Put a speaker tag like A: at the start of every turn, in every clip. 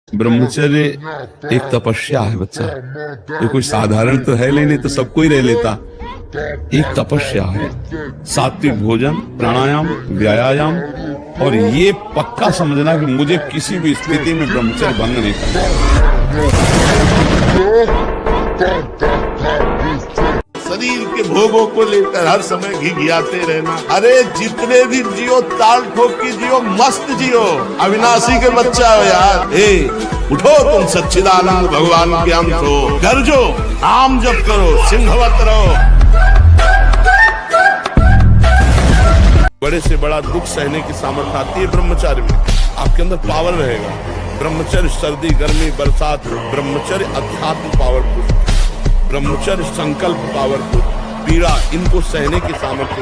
A: ब्रह्मचर्य एक तपस्या है बच्चा। ये कोई साधारण तो है नहीं तो सबको ही रह लेता। एक तपस्या है। सात्विक भोजन, प्राणायाम, व्यायाम, और ये पक्का समझना कि मुझे किसी भी स्थिति में ब्रह्मचर्य भंग नहीं करना।
B: शरीर के भोगों को लेकर हर समय घिघियाते रहना। अरे जितने भी जियो ताल ठोक की जियो, मस्त जियो, अविनाशी के बच्चा हो यार। उठो तुम सच्चिदानंद भगवान के अंश हो। गरजो, नाम जप करो, सिंहवत रहो। बड़े से बड़ा दुख सहने की सामर्थ्य आती है ब्रह्मचर्य में। आपके अंदर पावर रहेगा। ब्रह्मचर्य सर्दी गर्मी बरसात, ब्रह्मचर्य अध्यात्म पावरफुल, ब्रह्मचर्य संकल्प पावरफुल, पीड़ा इनको सहने की सामर्थ्य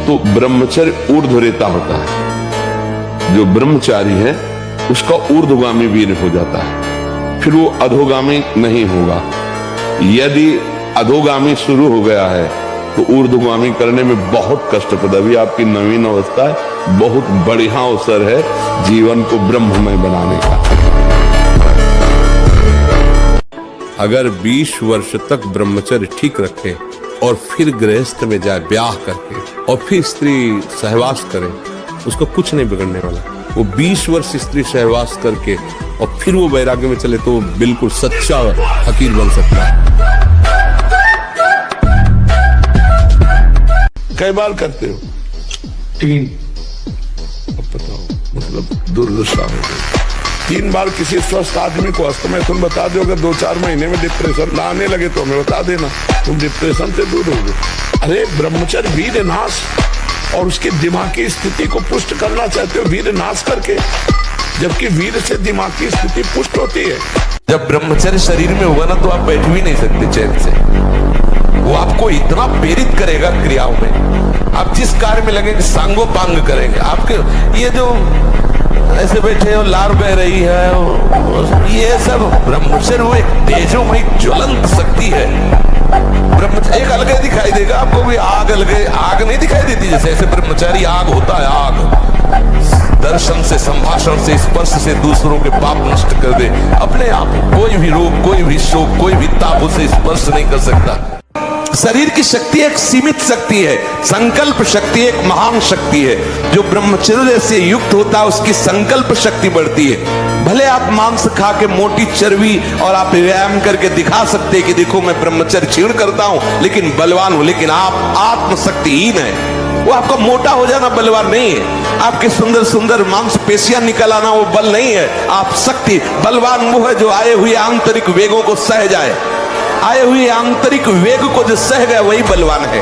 B: तो ब्रह्मचर्य ऊर्ध्वरेता होता है। जो ब्रह्मचारी है उसका ऊर्ध्वगामी वीर हो जाता है, फिर वो अधोगामी नहीं होगा। यदि अधोगामी शुरू हो गया है तो ऊर्ध्वगामी करने में बहुत कष्टप्रद। अभी आपकी नवीन अवस्था है, बहुत बढ़िया अवसर है जीवन को ब्रह्ममय बनाने का। अगर 20 वर्ष तक ब्रह्मचर्य ठीक रखे और फिर गृहस्थ में जाए ब्याह करके और फिर स्त्री सहवास करे, उसको कुछ नहीं बिगड़ने वाला। वो 20 वर्ष स्त्री सहवास करके और फिर वो वैराग्य में चले तो बिल्कुल सच्चा फकीर बन सकता है। कई बार करते हो? 3। अब बताओ, मतलब दुर्दशा हो गई। 3 बार किसी स्वस्थ आदमी को अस्तमय तुम बता दो, अगर 2-4 महीने में डिप्रेशन आने लगे तो हमें बता देना, तुम डिप्रेशन से दूर हो गए। अरे ब्रह्मचर्य वीर नाश और उसकी दिमागी स्थिति को पुष्ट करना चाहते हो वीर नाश करके, जबकि वीर से दिमागी स्थिति पुष्ट होती है।
C: जब ब्रह्मचर्य शरीर में होगा ना तो आप बैठ भी नहीं सकते चैन से। वो आपको इतना प्रेरित करेगा क्रियाओं में, आप जिस कार्य में लगेंगे सांगोपांग करेंगे। आपके ये जो ऐसे बैठे हो, लार बह रही है, ये सब ब्रह्मचर्य वो एक तेजोमय ज्वलंत शक्ति है। ब्रह्मचर्य एक अलग दिखाई देगा आपको, भी आग अलग आग नहीं दिखाई देती जैसे, ऐसे ब्रह्मचारी आग होता है। आग दर्शन से, संभाषण से, स्पर्श से दूसरों के पाप नष्ट कर दे। अपने आप कोई भी रोग, कोई भी शोक, कोई भी ताप उसे स्पर्श नहीं कर सकता। शरीर की शक्ति एक सीमित शक्ति है, संकल्प शक्ति एक महान शक्ति है। जो ब्रह्मचर्य से युक्त होता है उसकी संकल्प शक्ति बढ़ती है। भले आप मांस खा के मोटी चर्बी और आप व्यायाम करके दिखा सकते हैं कि देखो मैं ब्रह्मचर्य छीण करता हूं लेकिन बलवान हूं, लेकिन आप आत्मशक्तिहीन है। वो आपका मोटा हो जाना बलवान नहीं है, आपके सुंदर सुंदर मांसपेशियां निकल आना वो बल नहीं है। आप शक्ति बलवान वो है जो आए हुए आंतरिक वेगों को सह जाए। आए हुए आंतरिक वेग को जो सह गया वही बलवान है।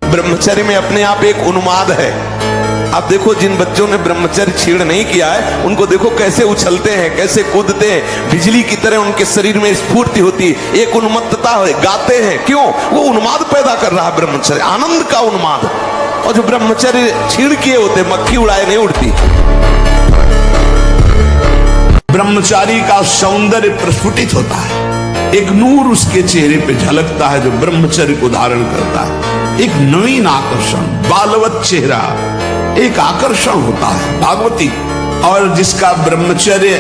C: ब्रह्मचर्य में अपने आप एक उन्माद है। आप देखो जिन बच्चों ने ब्रह्मचर्य छीण नहीं किया है उनको देखो कैसे उछलते हैं, कैसे कूदते हैं, बिजली की तरह उनके शरीर में स्फूर्ति होती है, एक उन्मत्तता है, गाते हैं। क्यों? वो उन्माद पैदा कर रहा है ब्रह्मचर्य, आनंद का उन्माद। और जो ब्रह्मचर्य छीण किए होते मक्खी उड़ाए नहीं उड़ती।
B: ब्रह्मचारी का सौंदर्य प्रस्फुटित होता है, एक नूर उसके चेहरे पे झलकता है जो ब्रह्मचर्य को धारण करता है। एक नवीन आकर्षण, बालवत चेहरा, एक आकर्षण होता है भागवती। और जिसका ब्रह्मचर्य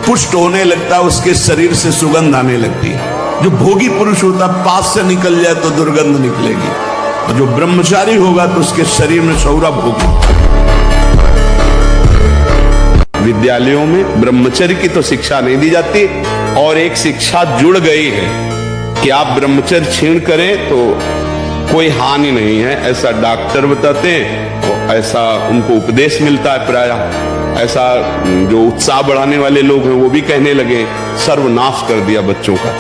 B: पुष्ट होने लगता है उसके शरीर से सुगंध आने लगती है। जो भोगी पुरुष होता है पास से निकल जाए तो दुर्गंध निकलेगी, और जो ब्रह्मचारी होगा तो उसके शरीर में सौरभ होगी। विद्यालयों में ब्रह्मचर्य की तो शिक्षा नहीं दी जाती, और एक शिक्षा जुड़ गई है कि आप ब्रह्मचर्य छीण करें तो कोई हानि नहीं है, ऐसा डॉक्टर बताते हैं, ऐसा उनको उपदेश मिलता है प्रायः। ऐसा जो उत्साह बढ़ाने वाले लोग हैं वो भी कहने लगे, सर्वनाश कर दिया बच्चों का।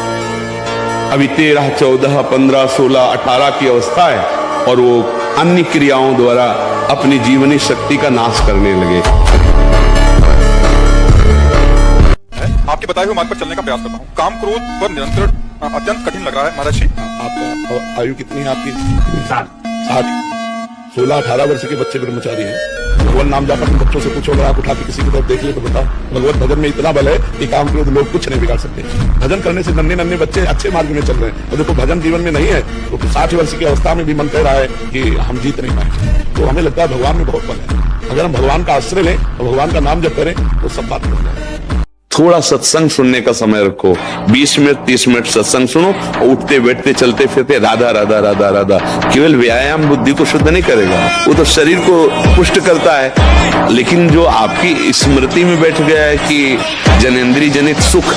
B: अभी 13, 14, 15, 16, 18 की अवस्था है और वो अन्य क्रियाओं द्वारा अपनी जीवनी शक्ति का नाश करने लगे।
D: आपके बताए हुए मार्ग पर चलने का प्रयास करता हूँ। काम क्रोध पर नियंत्रण अत्यंत कठिन लग रहा है महाराज जी।
B: आपका आयु कितनी है आपकी? 60। 16-18 वर्ष के बच्चे ब्रह्मचारी हैं। भगवान नाम जापा बच्चों से पूछो, अगर आप उठा के किसी की तरफ देख ले तो बताओ। भगवत भजन में इतना बल है कि काम क्रोध लोग कुछ नहीं बिगाड़ सकते। भजन करने से नन्हे नन्हे बच्चे अच्छे मार्ग में चल रहे हैं। और देखो भजन जीवन में नहीं है तो 60 वर्ष की अवस्था में भी मन कह रहा है कि हम जीत नहीं पाए। तो हमें लगता है भगवान में बहुत बल है।
A: अगर हम भगवान का आश्रय लें और भगवान का नाम जप करें तो सब बात बन जाए।
B: थोड़ा सत्संग सुनने का समय रखो, 20 मिनट 30 मिनट सत्संग सुनो और उठते बैठते चलते फिरते राधा राधा राधा राधा। केवल व्यायाम बुद्धि को शुद्ध नहीं करेगा, वो तो शरीर को पुष्ट करता है, लेकिन जो आपकी स्मृति में बैठ गया है कि जनेंद्रिय जनित सुख,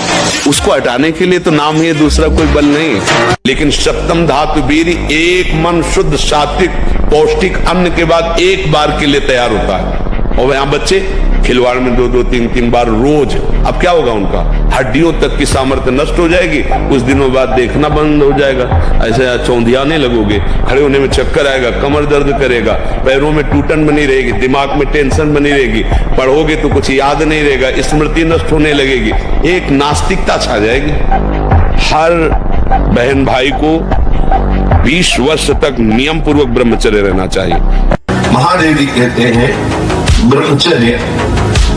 B: उसको हटाने के लिए तो नाम ही दूसरा कोई बल नहीं है। लेकिन सप्तम धातु वीर एक मन शुद्ध सात्विक पौष्टिक अन्न के बाद एक बार के लिए तैयार होता है। और यहाँ बच्चे खिलवाड़ में 2-2 3-3 बार रोज, अब क्या होगा उनका हड्डियों तक की सामर्थ्य नष्ट हो जाएगी, कुछ दिनों बाद देखना बंद हो जाएगा, ऐसे चौंधियाने लगोगे, खड़े होने में चक्कर आएगा, कमर दर्द करेगा, पैरों में टूटन बनी रहेगी, दिमाग में टेंशन बनी रहेगी, पढ़ोगे तो कुछ याद नहीं रहेगा, स्मृति नष्ट होने लगेगी, एक नास्तिकता छा जाएगी। हर बहन भाई को 20 वर्ष तक नियम पूर्वक ब्रह्मचर्य रहना चाहिए।
E: महादेव जी कहते हैं ब्रह्मचर्य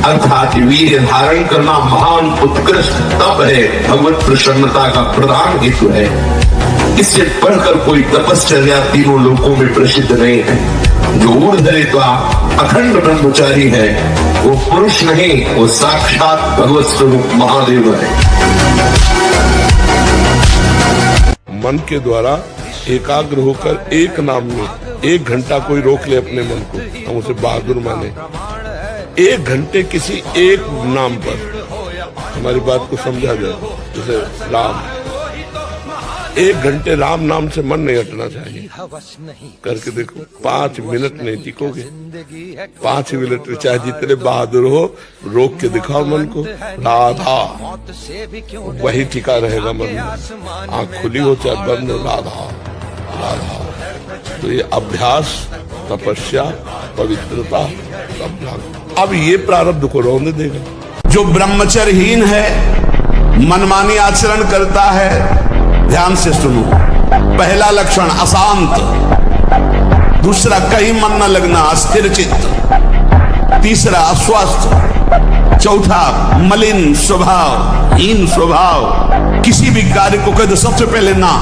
E: अर्थात वीर्य धारण करना महान उत्कृष्ट तप है, भगवत प्रसन्नता का प्रधान हेतु है। इससे पढ़कर कोई तपश्चर्या तीनों लोकों में प्रसिद्ध नहीं है। जो ऊर्ध्वरेता अखंड ब्रह्मचारी है वो पुरुष नहीं, वो साक्षात भगवत स्वरूप महादेव है।
A: मन के द्वारा एकाग्र होकर एक नाम में 1 घंटा कोई रोक ले अपने मन को, हम उसे बहादुर माने। 1 घंटे किसी एक नाम पर, हमारी बात को समझा जाए, जैसे राम, 1 घंटे राम नाम से मन नहीं हटना चाहिए। करके देखो, 5 मिनट नहीं टिकोगे, 5 मिनट में चाहे जितने बहादुर हो, रोक के दिखाओ मन को, राधा, वही टिका रहेगा मन में। आंख खुली हो चाहे बंद हो, राधा राधा। तो ये अभ्यास, तपस्या, पवित्रता, अब ये प्रारब्ध को रोने देगा।
B: जो ब्रह्मचर्यहीन है, मनमानी आचरण करता है, ध्यान से सुनो, पहला लक्षण अशांत, दूसरा कहीं मन न लगना, अस्थिर चित्त, तीसरा अस्वस्थ, चौथा मलिन स्वभाव, हीन स्वभाव, किसी भी कार्य को कद सबसे पहले ना,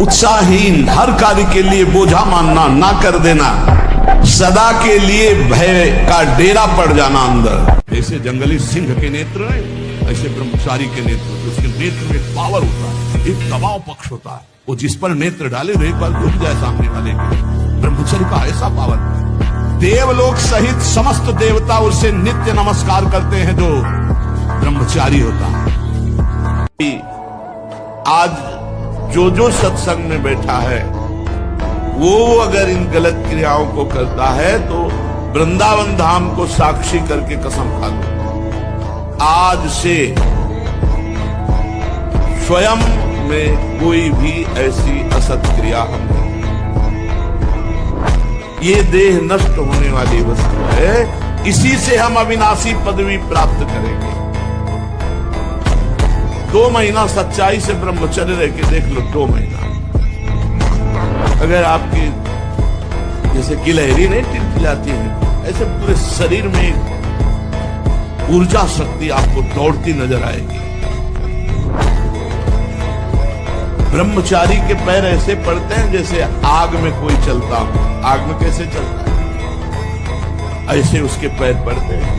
B: उत्साहहीन, हर कार्य के लिए बोझा मानना, ना कर देना, सदा के लिए भय का डेरा पड़ जाना अंदर।
A: ऐसे जंगली सिंह के नेत्र है, ऐसे ब्रह्मचारी के नेत्र, उसके नेत्र में पावर होता है, एक दबाव पक्ष होता है, वो जिस पर नेत्र डाले तो एक बार डूब जाए सामने वाले के। ब्रह्मचर्य का ऐसा पावर, देवलोक सहित समस्त देवता उसे नित्य नमस्कार करते हैं जो ब्रह्मचारी होता है।
B: आज जो सत्संग में बैठा है वो अगर इन गलत क्रियाओं को करता है तो वृंदावन धाम को साक्षी करके कसम खा लो, आज से स्वयं में कोई भी ऐसी असत क्रिया हम नहीं। ये देह नष्ट होने वाली वस्तु है, इसी से हम अविनाशी पदवी प्राप्त करेंगे। 2 महीना सच्चाई से ब्रह्मचर्य रह के देख लो, 2 महीना, अगर आपकी जैसे गिलहरी नहीं टिलटिलाती है, ऐसे पूरे शरीर में ऊर्जा शक्ति आपको दौड़ती नजर आएगी। ब्रह्मचारी के पैर ऐसे पड़ते हैं जैसे आग में कोई चलता हो। आग में कैसे चलता है, ऐसे उसके पैर पड़ते हैं।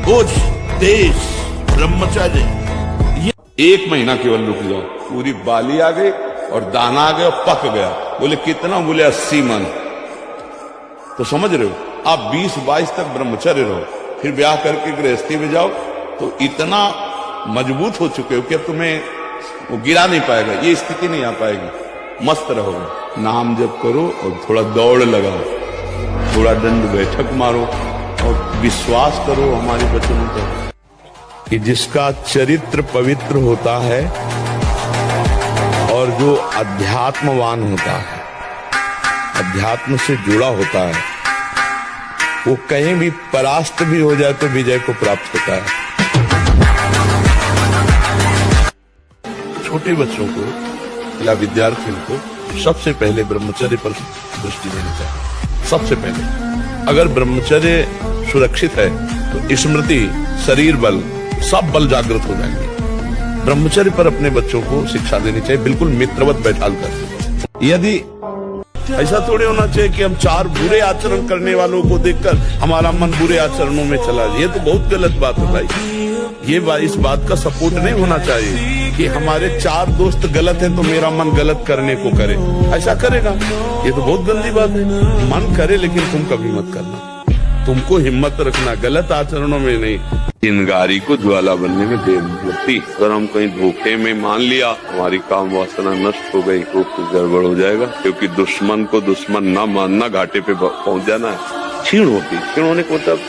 B: बोझ, देश, ब्रह्मचारी, 1 महीना केवल रुक जाओ, पूरी बाली आ गई और दाना आ गया, पक गया। बोले कितना? बोले 80 मन। तो समझ रहे हो, आप 20-22 तक ब्रह्मचर्य रहो, फिर ब्याह करके गृहस्थी में जाओ तो इतना मजबूत हो चुके हो कि अब तुम्हें वो गिरा नहीं पाएगा, ये स्थिति नहीं आ पाएगी, मस्त रहोगे। नाम जप करो और थोड़ा दौड़ लगाओ, थोड़ा दंड बैठक मारो और विश्वास करो हमारे वचनों पर कि जिसका चरित्र पवित्र होता है और जो अध्यात्मवान होता है, अध्यात्म से जुड़ा होता है, वो कहीं भी परास्त भी हो जाए तो विजय को प्राप्त होता है। छोटे बच्चों को या विद्यार्थियों को सबसे पहले ब्रह्मचर्य पर दृष्टि देनी चाहिए। सबसे पहले अगर ब्रह्मचर्य सुरक्षित है तो स्मृति, शरीर बल, सब बल जागृत हो जाएंगे। ब्रह्मचर्य पर अपने बच्चों को शिक्षा देनी चाहिए, बिल्कुल मित्रवत बैठाल कर। यदि ऐसा थोड़ी होना चाहिए कि हम 4 बुरे आचरण करने वालों को देखकर हमारा मन बुरे आचरणों में चला जाए। ये तो बहुत गलत बात है भाई। ये इस बात का सपोर्ट नहीं होना चाहिए कि हमारे 4 दोस्त गलत हैं तो मेरा मन गलत करने को करे। ऐसा करेगा, ये तो बहुत गंदी बात है। मन करे लेकिन तुम कभी मत करना। तुमको हिम्मत रखना, गलत आचरणों में नहीं। चिंगारी को ज्वाला बनने में देर नहीं लगती। अगर हम कहीं धोखे में मान लिया हमारी काम वासना नष्ट हो गई तो कुछ गड़बड़ हो जाएगा, क्योंकि दुश्मन को दुश्मन ना मानना घाटे पे पहुंच जाना है। क्षीण होती, क्षीण होने को मतलब